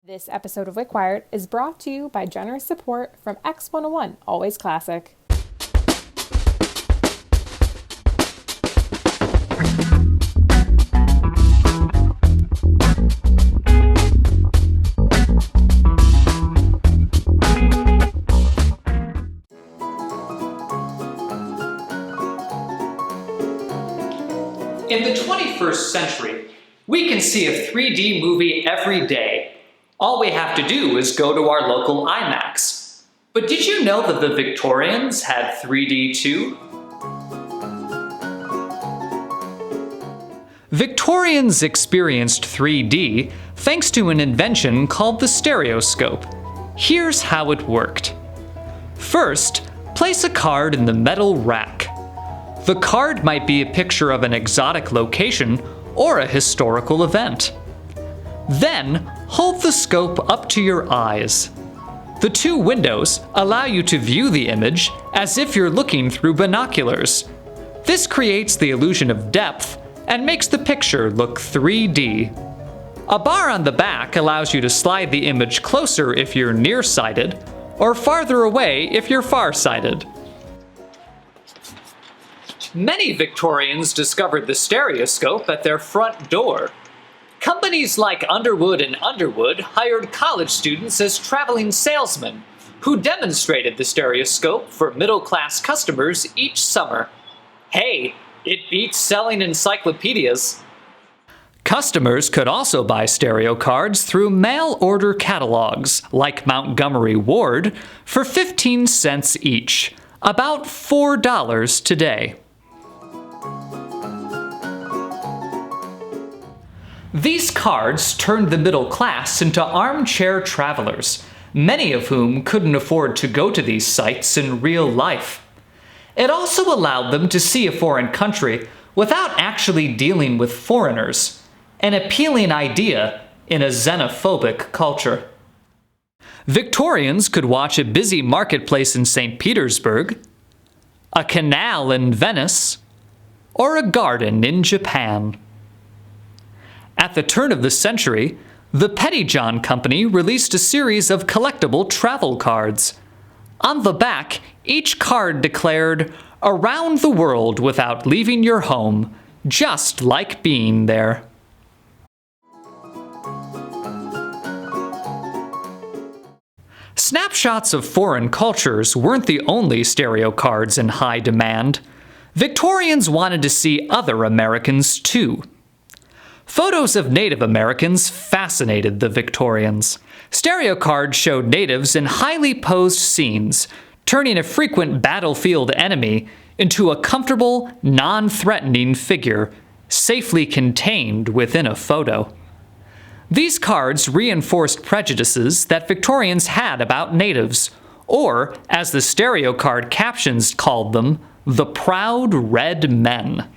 This episode of WickWired is brought to you by generous support from X101, Always Classic. In the 21st century, we can see a 3D movie every day. All we have to do is go to our local IMAX. But did you know that the Victorians had 3D too? Victorians experienced 3D thanks to an invention called the stereoscope. Here's how it worked. First, place a card in the metal rack. The card might be a picture of an exotic location or a historical event. Then, hold the scope up to your eyes. The two windows allow you to view the image as if you're looking through binoculars. This creates the illusion of depth and makes the picture look 3D. A bar on the back allows you to slide the image closer if you're nearsighted, or farther away if you're farsighted. Many Victorians discovered the stereoscope at their front door. Companies like Underwood and Underwood hired college students as traveling salesmen, who demonstrated the stereoscope for middle-class customers each summer. Hey, it beats selling encyclopedias. Customers could also buy stereo cards through mail-order catalogs, like Montgomery Ward, for 15 cents each, about $4 today. These cards turned the middle class into armchair travelers, many of whom couldn't afford to go to these sites in real life. It also allowed them to see a foreign country without actually dealing with foreigners, an appealing idea in a xenophobic culture. Victorians could watch a busy marketplace in St. Petersburg, a canal in Venice, or a garden in Japan. At the turn of the century, the Pettyjohn Company released a series of collectible travel cards. On the back, each card declared, "Around the world without leaving your home, just like being there." Snapshots of foreign cultures weren't the only stereo cards in high demand. Victorians wanted to see other Americans too. Photos of Native Americans fascinated the Victorians. Stereo cards showed natives in highly posed scenes, turning a frequent battlefield enemy into a comfortable, non-threatening figure, safely contained within a photo. These cards reinforced prejudices that Victorians had about natives, or, as the stereo card captions called them, the proud red men.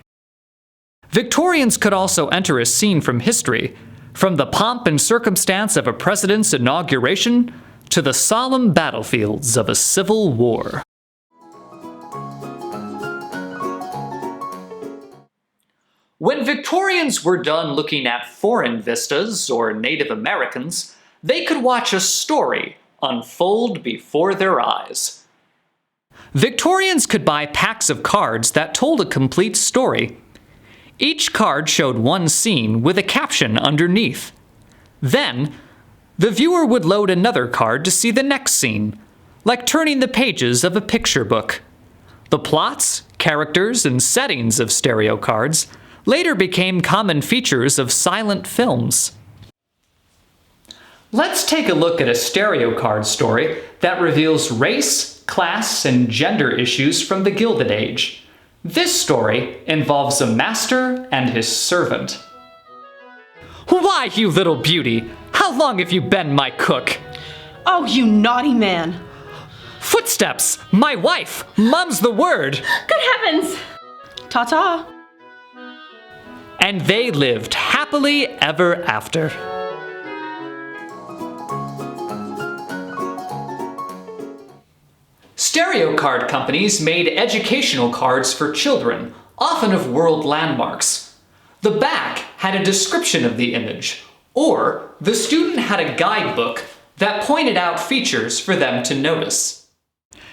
Victorians could also enter a scene from history, from the pomp and circumstance of a president's inauguration to the solemn battlefields of a civil war. When Victorians were done looking at foreign vistas or Native Americans, they could watch a story unfold before their eyes. Victorians could buy packs of cards that told a complete story. Each card showed one scene with a caption underneath. Then, the viewer would load another card to see the next scene, like turning the pages of a picture book. The plots, characters, and settings of stereo cards later became common features of silent films. Let's take a look at a stereo card story that reveals race, class, and gender issues from the Gilded Age. This story involves a master and his servant. "Why, you little beauty? How long have you been my cook?" "Oh, you naughty man." "Footsteps! My wife! Mum's the word!" "Good heavens!" "Ta-ta." And they lived happily ever after. Stereo card companies made educational cards for children, often of world landmarks. The back had a description of the image, Or the student had a guidebook that pointed out features for them to notice.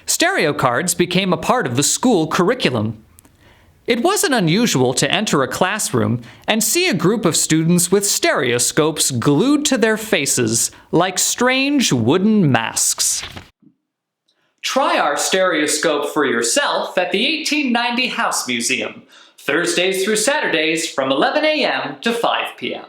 Stereo cards became a part of the school curriculum. It wasn't unusual to enter a classroom and see a group of students with stereoscopes glued to their faces like strange wooden masks. Try our stereoscope for yourself at the 1890 House Museum, Thursdays through Saturdays from 11 a.m. to 5 p.m.